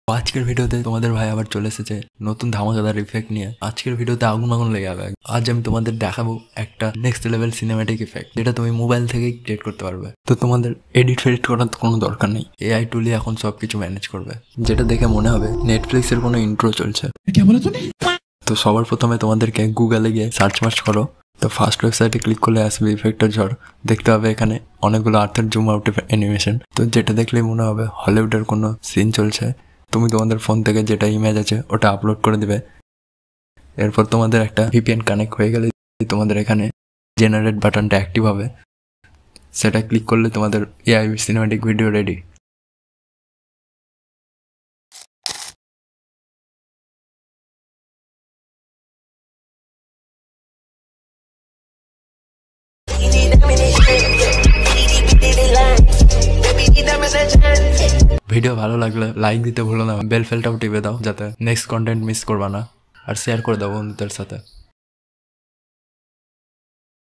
আজকের ভিডিওতে তোমাদের ভাই আবার চলে এসেছে নতুন ধামাকাদার ইফেক্ট নিয়ে। আজকের ভিডিওতে আগুন আগুন লেগে যাবে। আজ আমি তোমাদের দেখাবো একটা নেক্সট লেভেল সিনেম্যাটিক ইফেক্ট, যেটা তুমি মোবাইল থেকেই ক্রিয়েট করতে পারবে। তো তোমাদের এডিট ফেডিট করার কোনো দরকার নেই, এআই টুলই এখন সবকিছু ম্যানেজ করবে। যেটা দেখে মনে হবে নেটফ্লিক্সের কোনো ইন্ট্রো চলছে। তো সবার প্রথমে তোমাদেরকে গুগলে গিয়ে সার্চ মার্চ করো। তো ফার্স্ট ওয়েবসাইটে ক্লিক করলে আসবে ইফেক্টের ঝড়। দেখতে হবে এখানে অনেকগুলো আর্থের জুম আউট অ্যানিমেশন। তো যেটা দেখলেই মনে হবে হলিউডের কোনো সিন চলছে। তুমি তোমাদের ফোন থেকে যেটা ইমেজ আছে ওটা আপলোড করে দেবে। এরপর তোমাদের একটা ভিপিএন কানেক্ট হয়ে গেলে তোমাদের এখানে জেনারেট বাটনটা অ্যাক্টিভ হবে। সেটা ক্লিক করলে তোমাদের AI cinematic video ready. Video ভালো লাগলে লাইক দিতে ভুলো না, বেল ফেলটাও টিপে দাও যাতে নেক্সট কন্টেন্ট মিস করবা না, আর শেয়ার করে দাও বন্ধুদের সাথে।